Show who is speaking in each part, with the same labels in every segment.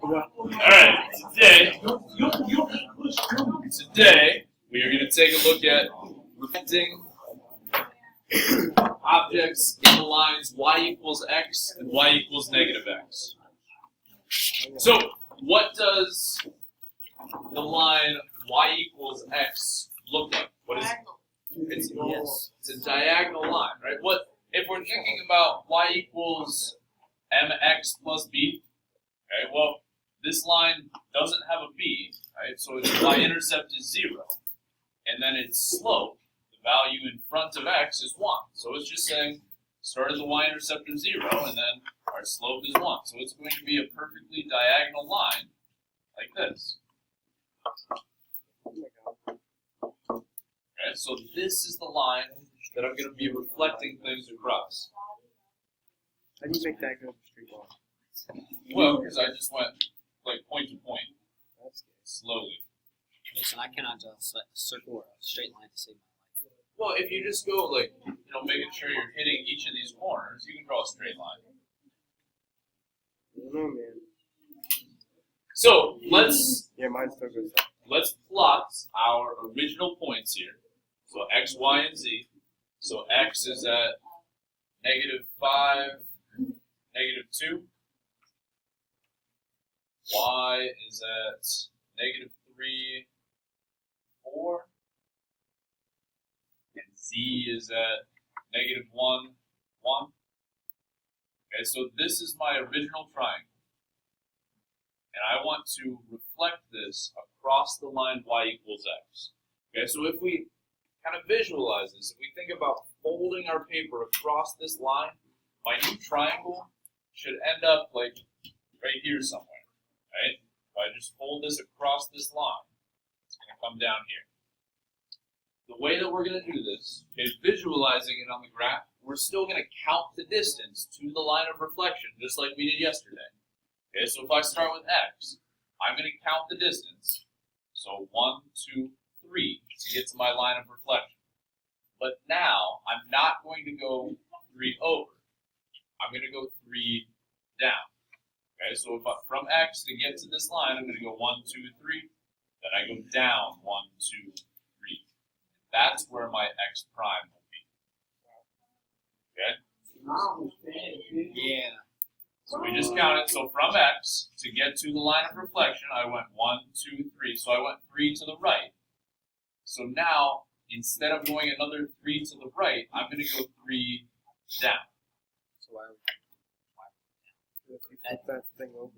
Speaker 1: Alright, today we are going to take a look at reflecting objects in the lines y equals x and y equals negative x. So, what does the line y equals x look like? What is it? It's a diagonal line, right? What if we're thinking about y equals mx plus b? Okay, well, this line doesn't have a b, right? So its y-intercept is 0, and then its slope, the value in front of x, is 1. So it's just saying start at the y-intercept of 0, and then our slope is 1. So it's going to be a perfectly diagonal line like this. Okay, so this is the line that I'm going to be reflecting things across.
Speaker 2: How do you make that go straight line?
Speaker 1: Well, because I just went like point to point,
Speaker 2: That's good.
Speaker 1: slowly.
Speaker 3: Listen, I cannot just circle or a straight line to save my life.
Speaker 1: Well, if you just go like, making sure you're hitting each of these corners, you can draw a straight line.
Speaker 2: I don't know, man.
Speaker 1: So let's
Speaker 2: Mine still goes up.
Speaker 1: plot our original points here. So x, y, and z. So x is at -5, -2. Y is at -3, 4. And z is at -1, 1. Okay, so this is my original triangle. And I want to reflect this across the line y equals x. Okay, so if we kind of visualize this, if we think about folding our paper across this line, my new triangle should end up like right here somewhere, right? If I just fold this across this line, it's going to come down here. The way that we're going to do this is visualizing it on the graph. We're still going to count the distance to the line of reflection, just like we did yesterday. Okay, so if I start with x, I'm going to count the distance. So 1, 2, 3 to get to my line of reflection. But now I'm not going to go 3 over. I'm going to go 3 down. Okay, so if from x to get to this line, I'm going to go 1, 2, 3. Then I go down 1, 2, 3. That's where my x prime will be. Okay?
Speaker 3: Yeah.
Speaker 1: So we just counted. So from x to get to the line of reflection, I went 1, 2, 3. So I went 3 to the right. So now, instead of going another 3 to the right, I'm going to go 3 down.
Speaker 3: So why
Speaker 2: If you put that thing over,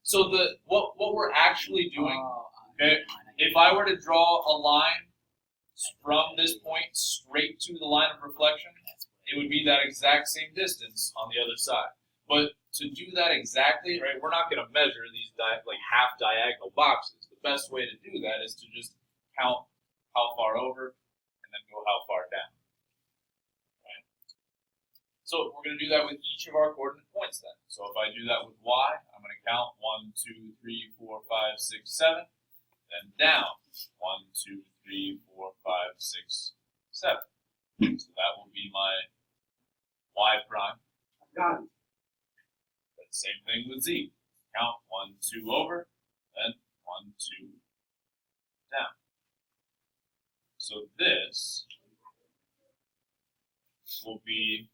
Speaker 1: So what we're actually doing,
Speaker 3: Oh,
Speaker 1: okay, if I were to draw a line from this point straight to the line of reflection, it would be that exact same distance on the other side. But to do that exactly, right, we're not going to measure these half diagonal boxes. The best way to do that is to just count how far over and then go how far down. Right? So we're going to do that with each of our coordinate points then. So if I do that with y, I'm going to count 1, 2, 3, 4, 5, 6, 7. Then down 1, 2, 3, 4, 5, 6, 7. So that will be my y prime.
Speaker 2: got it.
Speaker 1: Then same thing with z. Count 1, 2 over, then 1, 2 down. So this will be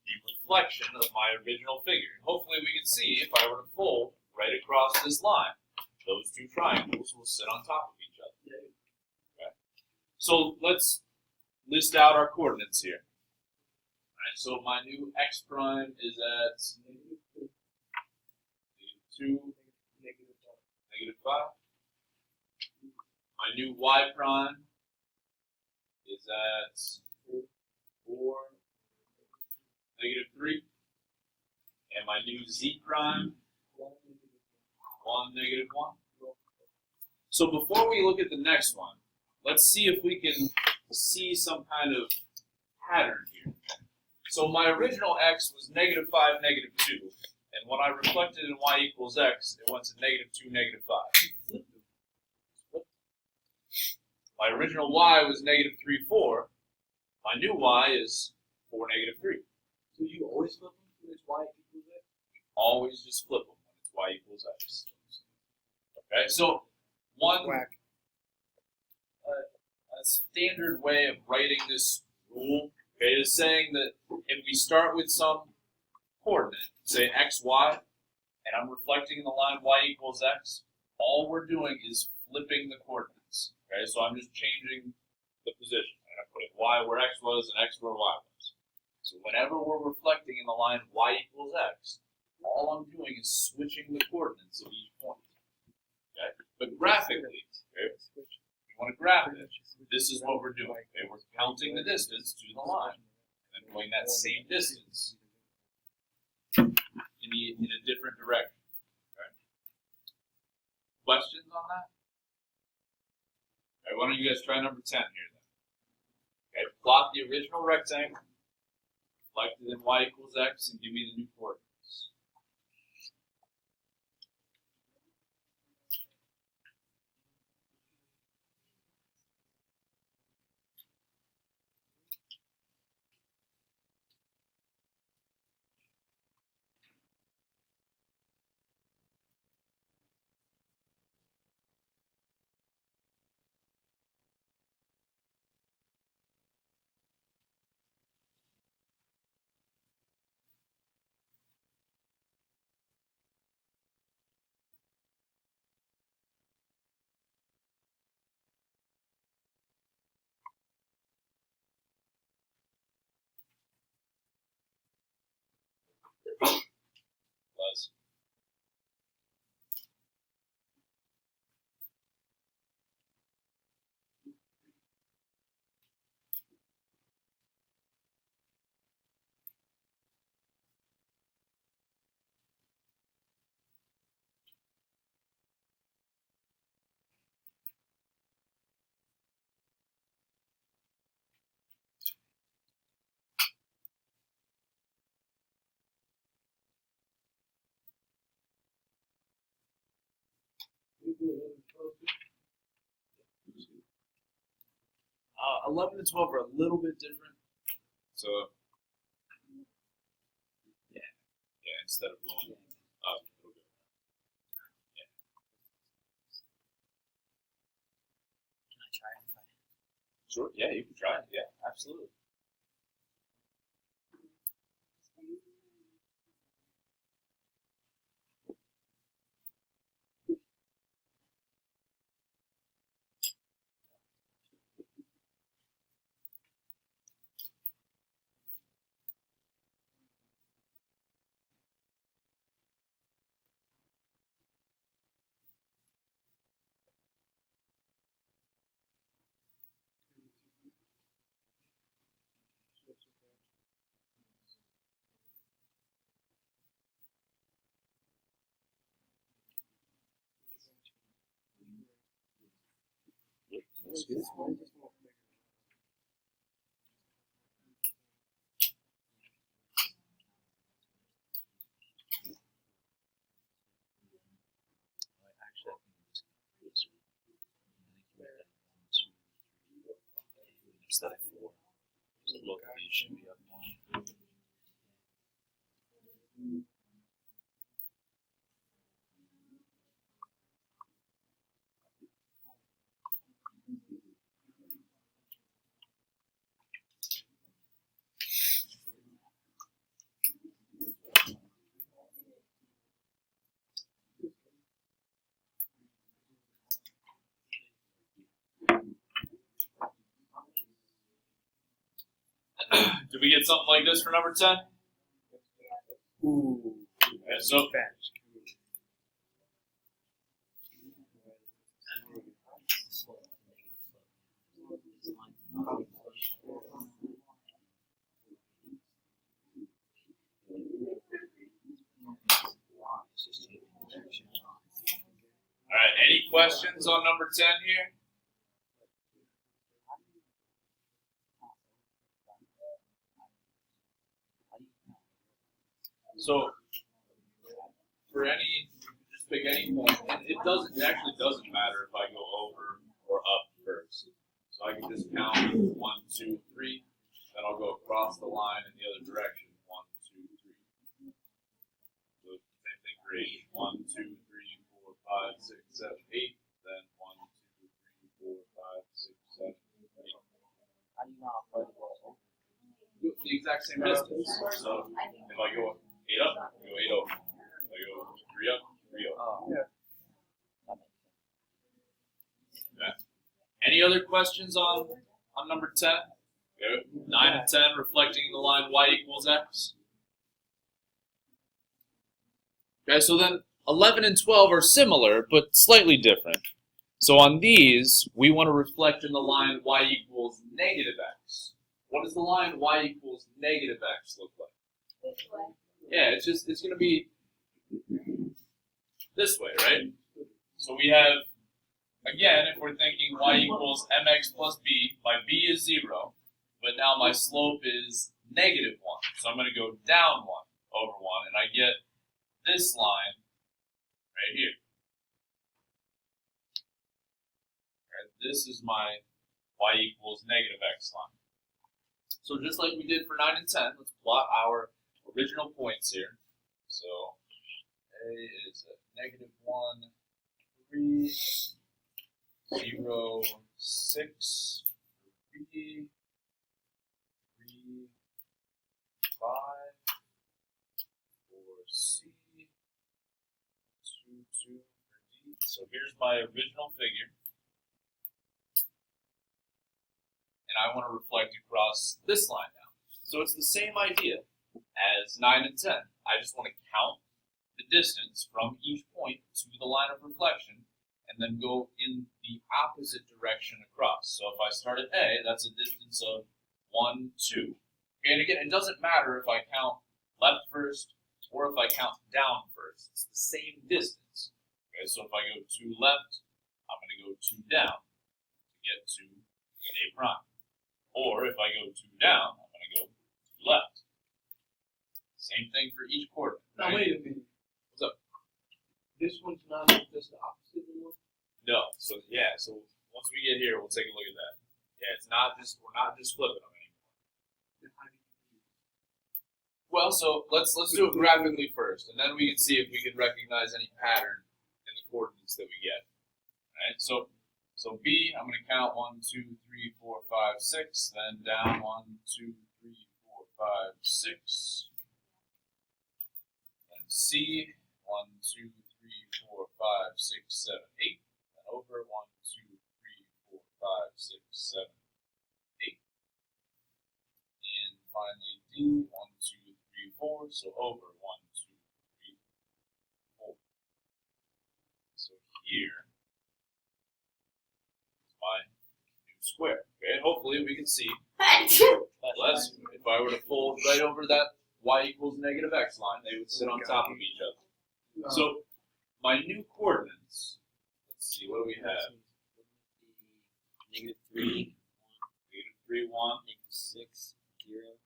Speaker 1: the reflection of my original figure. Hopefully we can see if I were to fold right across this line, those two triangles will sit on top of each other. Okay. So let's list out our coordinates here. All right, so my new x prime is at -2, -5. My new y prime is at 4, -3. And my new z prime, 1, -1. So before we look at the next one, let's see if we can see some kind of pattern here. So my original x was -5, -2. And when I reflected in y equals x, it went to -2, -5. My original y was -3, 4. My new y is 4, -3.
Speaker 4: So you always flip them when it's y equals x?
Speaker 1: Always just flip them when it's y equals x. Okay, so one
Speaker 2: Whack.
Speaker 1: a standard way of writing this rule, okay, is saying that if we start with some coordinate, say x, y, and I'm reflecting the line y equals x, all we're doing is flipping the coordinates. Okay, so I'm just changing the position. And I'm putting y where x was and x where y was. So whenever we're reflecting in the line y equals x, all I'm doing is switching the coordinates of each point. Okay? But graphically, okay, if you want to graph it, this is what we're doing. Okay? We're counting the distance to the line and then going that same distance in a different direction. Okay? Questions on that? Okay, why don't you guys try number 10 here then? Okay, plot the original rectangle, reflected in y equals x, and give me the new coordinates. Buzz.
Speaker 4: You do 11 and 12 too?
Speaker 1: 11 and 12 are a little bit different. So, yeah, instead of going up, it'll go down. Yeah.
Speaker 3: Can I try it if I?
Speaker 1: Sure, yeah, you can try it. Yeah, absolutely. That's good.
Speaker 3: Actually, I think it's closer. I think you write down 1, 2, 3, 4, 5 instead of 4. So look, these should be up 1.
Speaker 1: Did we get something like this for number 10?
Speaker 2: Ooh.
Speaker 1: Okay, so
Speaker 2: Fast.
Speaker 1: all right, any questions on number 10 here? So, for any, just pick any point. It actually doesn't matter if I go over or up first. So I can just count 1, 2, 3. line in the other direction. 1, 2, 3. So same thing for 8. 1, 2, 3, 4, 5, 6, 7, 8. Then 1, 2, 3, 4, 5, 6, 7, 8.
Speaker 3: How do you not play the ball?
Speaker 1: The exact same distance. So if I go 8 up, I go 8 over. If I go 3 up, 3 over.
Speaker 3: Oh,
Speaker 2: Yeah.
Speaker 3: that makes sense.
Speaker 1: Okay. Any other questions on number 10? Okay. 9 and 10 reflecting the line y equals x. Okay, so then 11 and 12 are similar, but slightly different. So on these, we want to reflect in the line y equals negative x. What does the line y equals negative x look like? Yeah, it's going to be this way, right? So we have, again, if we're thinking y equals mx plus b, my b is 0, but now my slope is negative 1. So I'm going to go down 1 over 1, and I get this line right here. Right, this is my y equals negative x line. So just like we did for 9 and 10, let's plot our original points here. So A is at negative 1, 3, 0, 6, B, 3, 5, 4, C, 2, 2 for D. So here's my original figure. And I want to reflect across this line now. So it's the same idea as 9 and 10. I just want to count the distance from each point to the line of reflection and then go in the opposite direction across. So if I start at A, that's a distance of 1, 2. Okay, and again, it doesn't matter if I count left first or if I count down first. It's the same distance. Okay, so if I go 2 left, I'm going to go 2 down to get to A prime. Or if I go 2 down, I'm going to go 2 left. Same thing for each coordinate.
Speaker 4: Now
Speaker 1: Right?
Speaker 4: wait a minute.
Speaker 1: What's up?
Speaker 4: This one's not just the opposite anymore.
Speaker 1: No. So yeah. So once we get here, we'll take a look at that. Yeah, it's not just we're not just flipping them anymore.
Speaker 4: Then how do you do it?
Speaker 1: Well, so let's do it graphically first, and then we can see if we can recognize any pattern in the coordinates that we get. All right. So B, I'm going to count 1, 2, 3, 4, 5, 6. Then down 1, 2, 3, 4, 5, 6. And C, 1, 2, 3, 4, 5, 6, 7, 8. And over 1, 2, 3, 4, 5, 6, 7, 8. And finally D, 1, 2, 3, 4. So over 1, 2, 3, 4. So here is my new square. Okay, hopefully we can see. Unless if I were to fold right over that y equals negative x line, they would sit on top of each other.
Speaker 4: No.
Speaker 1: So my new coordinates, let's see, what do we have?
Speaker 3: Negative 3,
Speaker 1: Negative 3, 1,
Speaker 3: negative 6, 0,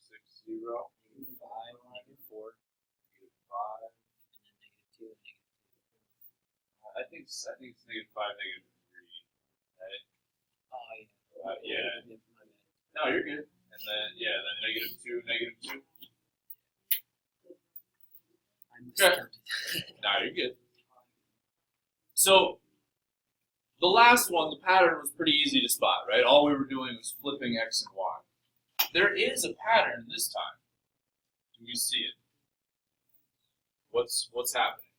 Speaker 1: 6, 0,
Speaker 3: negative 5, negative 4,
Speaker 1: negative 5.
Speaker 3: and then negative 2 and negative
Speaker 1: I think it's negative 5, negative 3. Right?
Speaker 3: 2.
Speaker 1: Yeah.
Speaker 3: My bad.
Speaker 1: No, you're good. And then then negative 2, negative 2.
Speaker 3: I miscounted.
Speaker 1: No, you're good. So the last one, the pattern was pretty easy to spot, right? All we were doing was flipping x and y. There is a pattern this time. Do we see it? What's happening?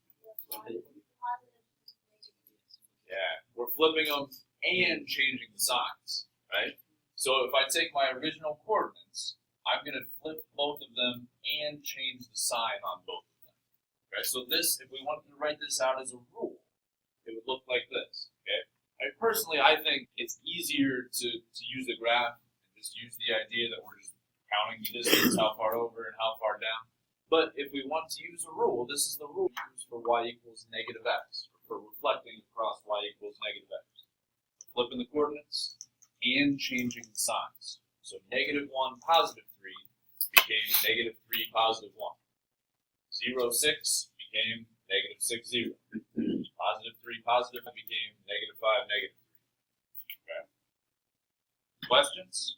Speaker 1: Yeah, we're flipping them and changing the signs, right? So if I take my original coordinates, I'm going to flip both of them and change the sign on both of them. Okay, so this, if we wanted to write this out as a rule, it would look like this. Okay, I think it's easier to use the graph and just use the idea that we're just counting the distance, how far over and how far down. But if we want to use a rule, this is the rule used for y equals negative x, or for reflecting across y equals negative x. Flipping the coordinates and changing the signs. So negative 1, positive 3 became negative 3, positive 1. 0, 6 became negative 6, 0. Positive 3, positive became negative 5, negative 3. Okay. Questions?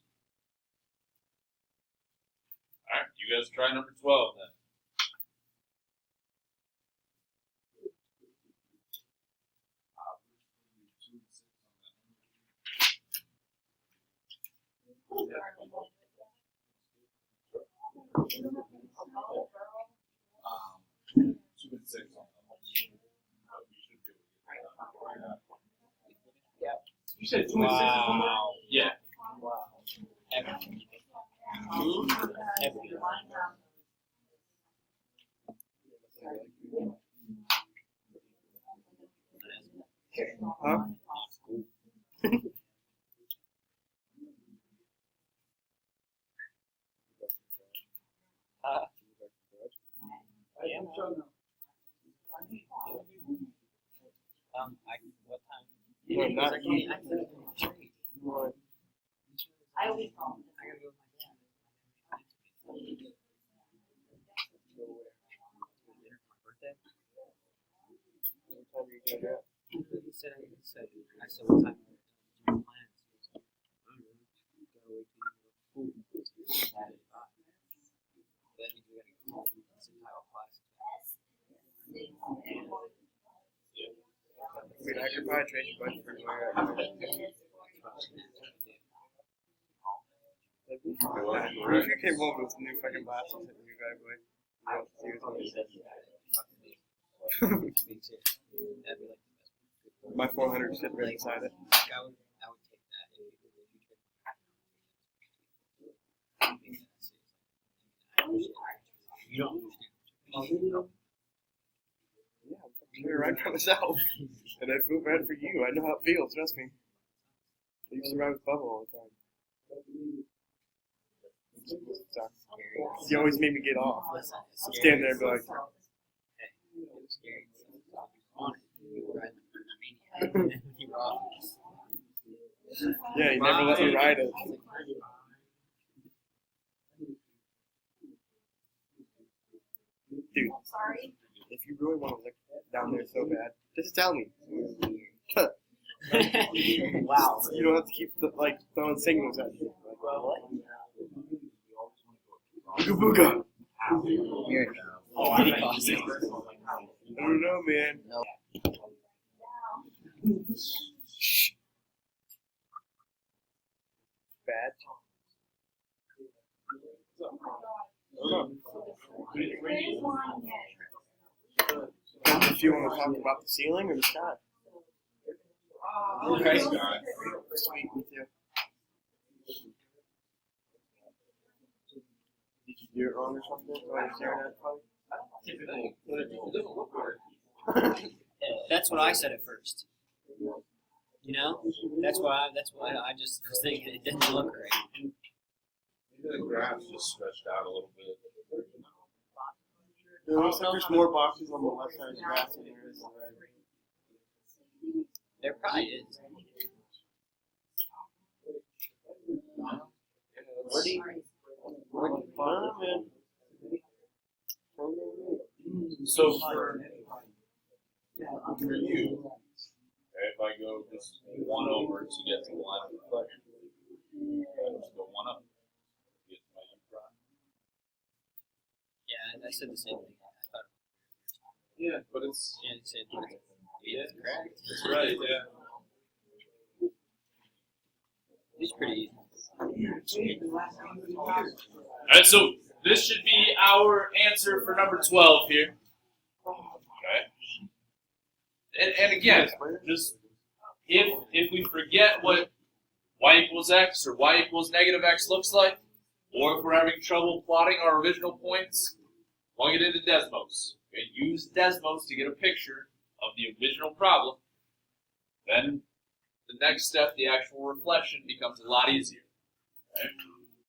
Speaker 1: you guys try number 12 then. Two and six on that one. You should be able to get that.
Speaker 4: You said 2 and 6 is on there?
Speaker 1: Yeah.
Speaker 2: Huh?
Speaker 3: What time?
Speaker 2: No, not you. What?
Speaker 5: I always call him.
Speaker 3: I gotta go with my dad. Dinner for my birthday.
Speaker 2: What time are you going out?
Speaker 3: He said, I said, what time? Do you have plans? He was like, I don't know. Gotta wait till you go to school. Then we gotta go home. Some tile class.
Speaker 2: I mean, I could probably trade you much for where I If you came home with some new fucking glasses and a new driveway, you know, my 400 sitting right beside it.
Speaker 3: I would take that if you don't understand.
Speaker 2: Yeah, I'm fucking sure right by myself. And I feel bad for you. I know how it feels, trust me. I used to ride with Bubba all the time. He always made me get off. I'd stand there and be like, yeah, he never let me ride it. Dude,
Speaker 5: Sorry.
Speaker 2: if you really want to look down there so bad, just tell me.
Speaker 3: Wow.
Speaker 2: You don't have to keep throwing signals at me. Booga booga. I don't know, man. Shh. Bad. If you want to talk about the ceiling or the sky.
Speaker 1: Okay.
Speaker 2: Sweet, me too. Did you do it wrong or something? Or you're staring at it funny?
Speaker 3: That's what I said at first. You know, that's why I just was thinking it didn't look right.
Speaker 1: Maybe the graph's just stretched out a little bit.
Speaker 2: It looks like there's more boxes on the left side of the grass than there is on the right.
Speaker 3: There probably is.
Speaker 1: So for you, if I go just one over to get to the line of reflection, I just go one up. Get to my U prime.
Speaker 3: Yeah, I said the same thing. I thought.
Speaker 1: Yeah, but it's
Speaker 3: Yeah, it said it's correct.
Speaker 1: That's right, yeah.
Speaker 3: It's pretty easy.
Speaker 1: Alright, so this should be our answer for number 12 here. Okay. And again, just if we forget what y equals x or y equals negative x looks like, or if we're having trouble plotting our original points, plug it into Desmos. Okay, use Desmos to get a picture of the original problem. Then the next step, the actual reflection, becomes a lot easier. Okay?